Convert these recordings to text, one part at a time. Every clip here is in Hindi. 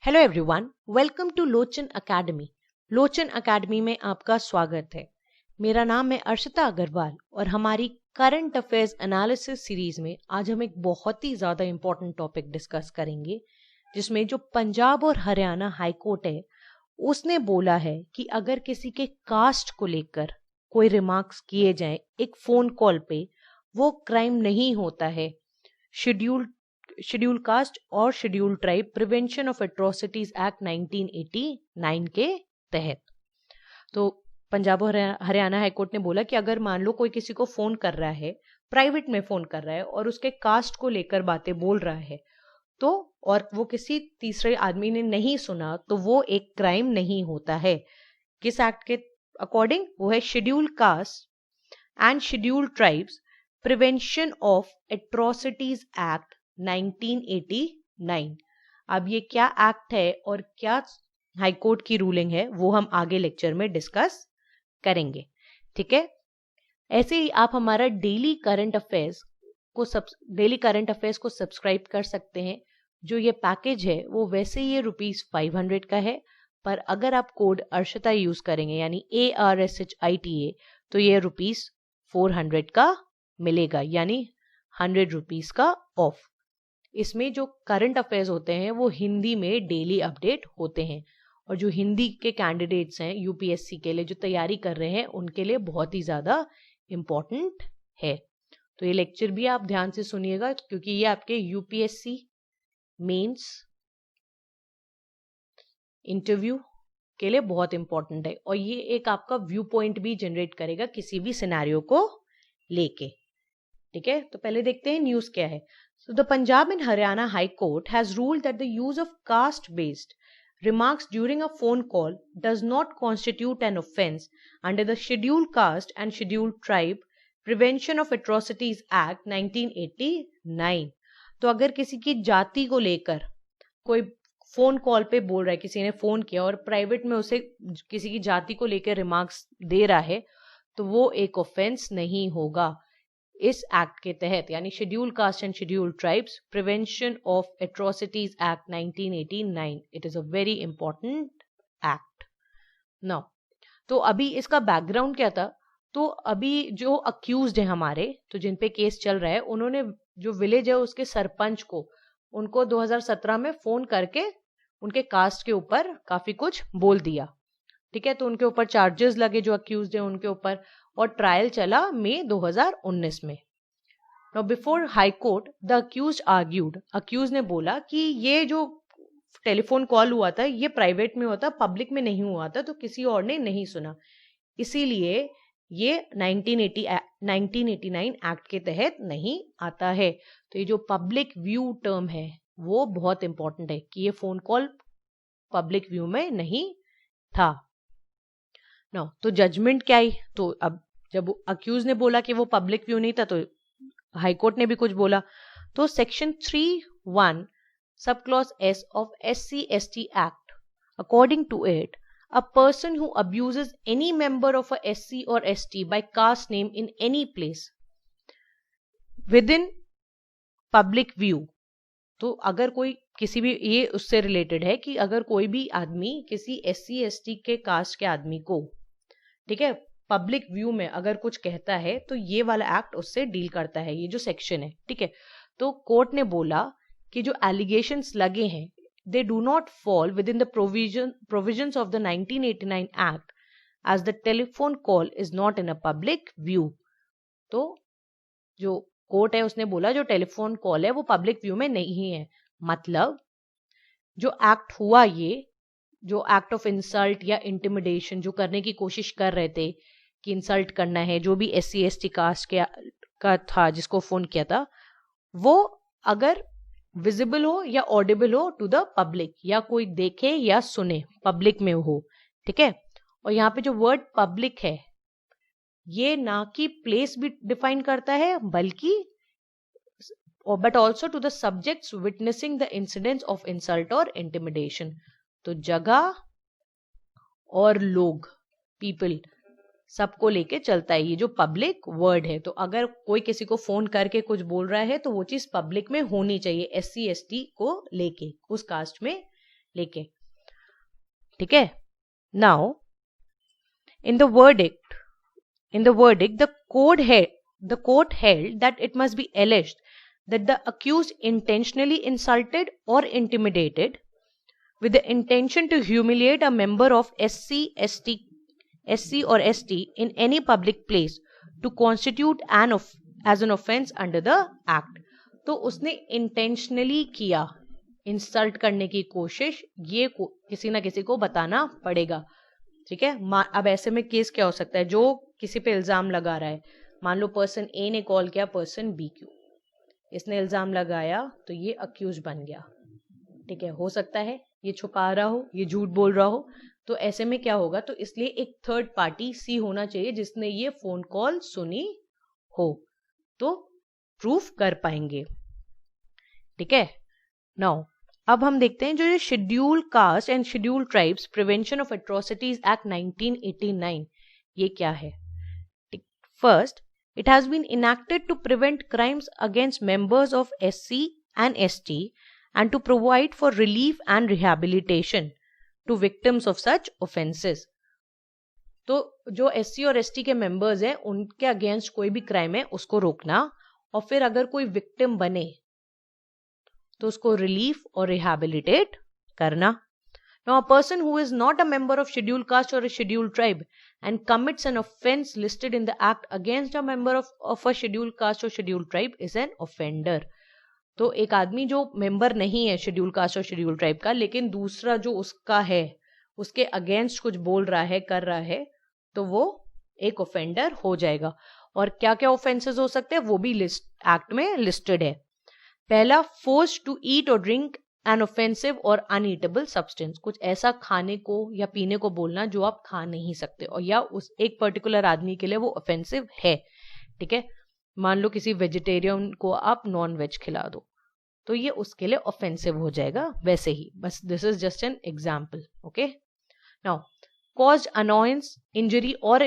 Hello everyone, welcome to Lochan academy. Lochan academy में आपका स्वागत है। मेरा नाम है अर्शिता अग्रवाल और हमारी करंट अफेयर्स एनालिसिस सीरीज में आज हम एक बहुत ही ज़्यादा इम्पोर्टेंट टॉपिक डिस्कस करेंगे, जिसमें जो पंजाब और हरियाणा हाई कोर्ट है उसने बोला है कि अगर किसी के कास्ट को लेकर कोई रिमार्क्स किए जाएं एक फ़ोन कॉल पे, वो क्राइम नहीं होता है। शेड्यूल कास्ट और scheduled tribe prevention of atrocities act 1989 के तहत। तो पंजाब और हरियाणा हाईकोर्ट ने बोला कि अगर मान लो कोई किसी को फोन कर रहा है, प्राइवेट में फोन कर रहा है और उसके कास्ट को लेकर बातें बोल रहा है, तो और वो किसी तीसरे आदमी ने नहीं सुना, तो वो एक क्राइम नहीं होता है। किस एक्ट के अकॉर्डिंग? वो है schedule caste and schedule tribes prevention of atrocities act 1989। अब ये क्या एक्ट है और क्या हाईकोर्ट की रूलिंग है, वो हम आगे लेक्चर में डिस्कस करेंगे। ठीक है, ऐसे ही आप हमारा डेली करंट अफेयर्स को सब्सक्राइब कर सकते हैं। जो ये पैकेज है वो वैसे ये ₹500 का है, पर अगर आप कोड अर्शिता यूज करेंगे यानी ARSHITA तो ये ₹400 का मिलेगा, यानी ₹100 का ऑफ। इसमें जो करंट अफेयर्स होते हैं वो हिंदी में डेली अपडेट होते हैं, और जो हिंदी के कैंडिडेट्स हैं यूपीएससी के लिए जो तैयारी कर रहे हैं उनके लिए बहुत ही ज़्यादा इम्पोर्टेंट है। तो ये लेक्चर भी आप ध्यान से सुनिएगा, क्योंकि ये आपके यूपीएससी मेंस इंटरव्यू के लिए बहुत इंपॉर्टेंट है, और ये एक आपका व्यू पॉइंट भी जनरेट करेगा किसी भी सिनेरियो को लेके। ठीक है, तो पहले देखते हैं न्यूज क्या है। So the Punjab and Haryana High Court has ruled that the use of caste-based remarks during a phone call does not constitute an offence under the Scheduled Caste and Scheduled Tribe Prevention of Atrocities Act 1989। तो अगर किसी की जाति को लेकर कोई फोन कॉल पे बोल रहा है, किसी ने फोन किया और प्राइवेट में उसे किसी की जाति को लेकर रिमार्क्स दे रहा है, तो वो एक ऑफेंस नहीं होगा इस एक्ट के तहत, यानी schedule caste and schedule tribes prevention of atrocities act 1989। It is a very important act. Now, तो अभी इसका बैकग्राउंड क्या था? तो अभी जो अक्यूज्ड है हमारे, तो जिन पे केस चल रहा है, उन्होंने जो विलेज है उसके सरपंच को उनको 2017 में फोन करके उनके कास्ट के ऊपर काफी कुछ बोल दिया। ठीक है, तो उनके ऊपर चार्जेस लगे जो अक्यूज्ड है उनके ऊपर, और ट्रायल चला मई 2019 में। Now before high court the accused argued, accused ने बोला कि ये जो टेलीफोन कॉल हुआ था ये प्राइवेट में हुआ था, पब्लिक में नहीं हुआ था, तो किसी और ने नहीं सुना, इसीलिए ये 1989 एक्ट के तहत नहीं आता है। तो ये जो पब्लिक व्यू टर्म है वो बहुत इंपॉर्टेंट है कि ये फोन कॉल पब्लिक व्यू में नहीं था। नो, तो जजमेंट क्या आई? तो अब जब अक्यूज ने बोला कि वो पब्लिक व्यू नहीं था, तो हाईकोर्ट ने भी कुछ बोला। तो section 3(1) sub clause S of SC/ST act, according to it, a person who abuses any member of a SC और ST by caste name in any place within public view. तो अगर कोई किसी भी, ये उससे रिलेटेड है कि अगर कोई भी आदमी किसी SC/ST के कास्ट के आदमी को, ठीक है, पब्लिक व्यू में अगर कुछ कहता है, तो ये वाला एक्ट उससे डील करता है, ये जो सेक्शन है। ठीक है, तो कोर्ट ने बोला कि जो एलिगेशंस लगे हैं they do not fall within the provisions of the 1989 act as the telephone call is not in a public view. तो जो कोर्ट है उसने बोला जो टेलीफोन कॉल है वो पब्लिक व्यू में नहीं है। मतलब जो एक्ट हुआ, ये जो एक्ट ऑफ इंसल्ट या इंटिमिडेशन जो करने की कोशिश कर रहे थे कि इंसल्ट करना है, जो भी SC/ST कास्ट का था जिसको फोन किया था, वो अगर विजिबल हो या ऑडिबल हो टू द पब्लिक, या कोई देखे या सुने, पब्लिक में हो। ठीक है, और यहाँ पे जो वर्ड पब्लिक है ये ना कि प्लेस भी डिफाइन करता है, बल्कि but also to the subjects witnessing the incidents of insult और इंटिमिडेशन। तो जगह और लोग, पीपल, सबको लेके चलता है ये जो पब्लिक वर्ड है। तो अगर कोई किसी को फोन करके कुछ बोल रहा है तो वो चीज पब्लिक में होनी चाहिए, SC/ST को लेके, उस कास्ट में लेके, ठीक है। Now in the verdict, the court held that it must be alleged that the accused intentionally insulted or intimidated with the intention to humiliate a member of SC or ST in any public place to constitute as an offense under the act. तो उसने intentionally किया, इंसल्ट करने की कोशिश, ये किसी ना किसी को बताना पड़ेगा, ठीक है। अब ऐसे में केस क्या हो सकता है, जो किसी पे इल्जाम लगा रहा है, मान लो पर्सन ए ने कॉल किया पर्सन बी को, इसने इल्जाम लगाया तो ये अक्यूज बन गया, ठीक है। हो सकता है ये छुपा रहा हो, ये झूठ बोल रहा हो, तो ऐसे में क्या होगा, तो इसलिए एक थर्ड पार्टी सी होना चाहिए जिसने ये फोन कॉल सुनी हो, तो प्रूफ कर पाएंगे, ठीक है। नाउ अब हम देखते हैं जो ये schedule caste and schedule tribes prevention of atrocities act 1989, ये क्या है। First, it has been enacted to prevent crimes against members of SC and ST and to provide for relief and rehabilitation to victims of such offenses. तो जो SC और ST के members हैं उनके अगेंस्ट कोई भी क्राइम है उसको रोकना, और फिर अगर कोई विक्टिम बने तो उसको रिलीफ और रिहैबिलिटेट करना। Now, a person who is not a member of scheduled caste or a scheduled tribe and commits an offense listed in the act against a member of a scheduled caste or scheduled tribe is an offender. तो एक आदमी जो मेंबर नहीं है शेड्यूल कास्ट और शेड्यूल ट्राइब का, लेकिन दूसरा जो उसका है उसके अगेंस्ट कुछ बोल रहा है, कर रहा है, तो वो एक ऑफेंडर हो जाएगा। और क्या क्या ऑफेंसेस हो सकते हैं वो भी एक्ट में लिस्टेड है। पहला, फोर्स टू ईट और ड्रिंक एन ऑफेंसिव और अनईटेबल सब्सटेंस, कुछ ऐसा खाने को या पीने को बोलना जो आप खा नहीं सकते, और या उस एक पर्टिकुलर आदमी के लिए वो ऑफेंसिव है, ठीक है। मान लो किसी वेजिटेरियन को आप नॉन वेज खिला दो तो ये उसके लिए ऑफेंसिव हो जाएगा, वैसे ही, बस this is just an example, okay. Now, caused annoyance, injury or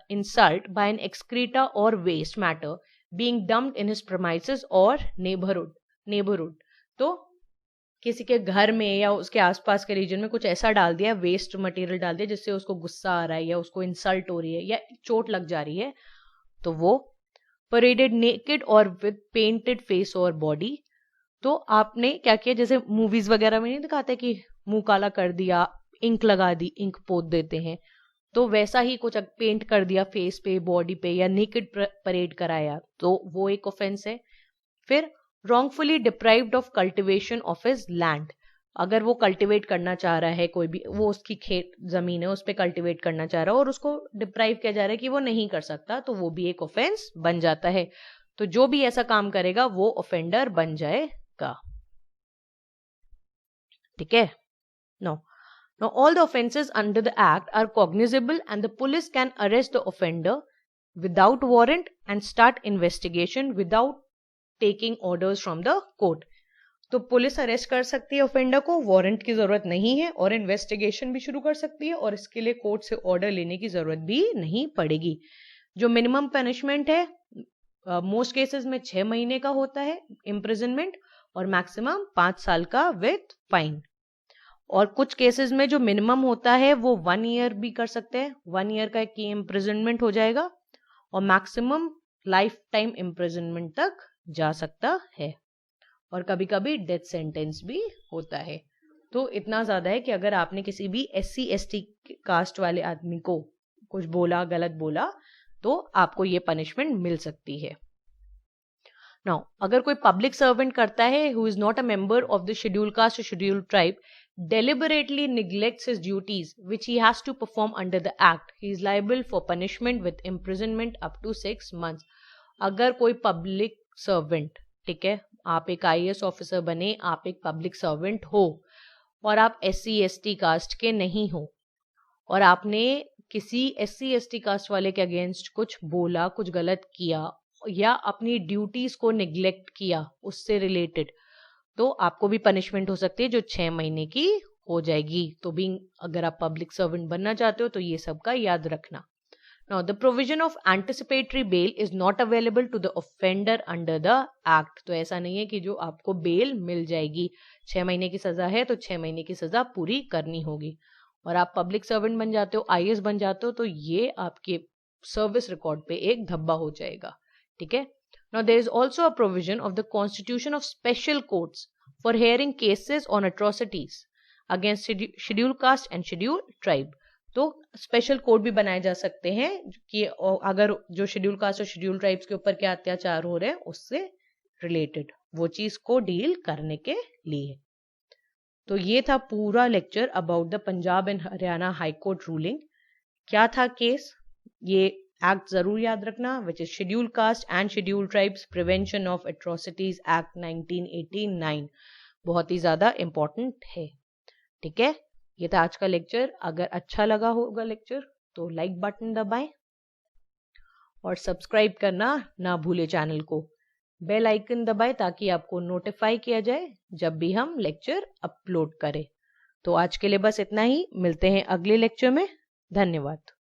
insult by an excreta or waste matter being dumped in his premises or neighborhood, तो किसी के घर में या उसके आसपास के रीजन में कुछ ऐसा डाल दिया, वेस्ट मटेरियल डाल दिया जिससे उसको गुस्सा आ रहा है या उसको इंसल्ट हो रही है या चोट लग जा रही है, तो वो परेडेड नेकेड और विद पेंटेड फेस और बॉडी, तो आपने क्या किया, जैसे मूवीज वगैरह में नहीं दिखाते कि मुंह काला कर दिया, इंक लगा दी, इंक पोत देते हैं, तो वैसा ही कुछ पेंट कर दिया फेस पे, बॉडी पे, या नेकेड परेड कराया, तो वो एक ऑफेंस है। फिर wrongfully deprived of cultivation of his land, अगर वो कल्टिवेट करना चाह रहा है, कोई भी वो उसकी खेत जमीन है उस पर कल्टिवेट करना चाह रहा है और उसको डिप्राइव किया जा रहा है कि वो नहीं कर सकता, तो वो भी एक ऑफेंस बन जाता है। तो जो भी ऐसा काम करेगा वो ऑफेंडर बन जाएगा, ठीक है। Now all the offenses under the act are cognizable and the police can arrest the offender without warrant and start investigation without taking orders from the court. तो पुलिस अरेस्ट कर सकती है ऑफेंडर को, वारंट की जरूरत नहीं है, और इन्वेस्टिगेशन भी शुरू कर सकती है, और इसके लिए कोर्ट से ऑर्डर लेने की जरूरत भी नहीं पड़ेगी। जो मिनिमम पनिशमेंट है मोस्ट केसेस में 6 महीने का होता है इम्प्रिजनमेंट, और मैक्सिमम 5 साल का विद फाइन। और कुछ केसेस में जो मिनिमम होता है वो 1 ईयर भी कर सकते हैं, 1 ईयर का की इम्प्रिजनमेंट हो जाएगा, और मैक्सिमम लाइफ टाइम इम्प्रिजनमेंट तक जा सकता है, और कभी कभी डेथ सेंटेंस भी होता है। तो इतना ज्यादा है कि अगर आपने किसी भी SC ST कास्ट वाले आदमी को कुछ बोला, गलत बोला, तो आपको ये पनिशमेंट मिल सकती है। नाउ, अगर कोई पब्लिक सर्वेंट करता है who is not a member of the scheduled caste और scheduled tribe deliberately neglects his duties which he has to perform under the act, he is liable for punishment with imprisonment up to 6 months. अगर कोई पब्लिक सर्वेंट, ठीक है, आप एक IAS ऑफिसर बने, आप एक पब्लिक सर्वेंट हो और आप SC ST कास्ट के नहीं हो, और आपने किसी SC ST कास्ट वाले के अगेंस्ट कुछ बोला, कुछ गलत किया, या अपनी ड्यूटीज को निग्लेक्ट किया उससे रिलेटेड, तो आपको भी पनिशमेंट हो सकती है जो 6 महीने की हो जाएगी। तो भी अगर आप पब्लिक सर्वेंट बनना चाहते हो तो ये सब का याद रखना। Now, the provision of anticipatory bail is not available to the offender under the act. तो ऐसा नहीं है कि जो आपको बेल मिल जाएगी, 6 महीने की सजा है तो 6 महीने की सजा पूरी करनी होगी, और आप पब्लिक सर्वेंट बन जाते हो, IAS बन जाते हो, तो ये आपके सर्विस रिकॉर्ड पे एक धब्बा हो जाएगा. ठीक है. Now, there is also a provision of the Constitution of Special Courts for hearing cases on atrocities against scheduled caste and scheduled tribe. तो स्पेशल कोर्ट भी बनाए जा सकते हैं कि अगर जो शेड्यूल कास्ट और शेड्यूल ट्राइब्स के ऊपर क्या अत्याचार हो रहे हैं उससे रिलेटेड वो चीज को डील करने के लिए. तो ये था पूरा lecture about the Punjab and Haryana high court ruling. क्या था केस, ये एक्ट जरूर याद रखना, which is schedule caste and schedule tribes prevention of atrocities act 1989. बहुत ही ज्यादा इंपॉर्टेंट है. ठीक है. ये था आज का लेक्चर. अगर अच्छा लगा होगा लेक्चर तो लाइक बटन दबाएं और सब्सक्राइब करना ना भूले चैनल को. बेल आइकन दबाएं ताकि आपको नोटिफाई किया जाए जब भी हम लेक्चर अपलोड करें. तो आज के लिए बस इतना ही. मिलते हैं अगले लेक्चर में. धन्यवाद.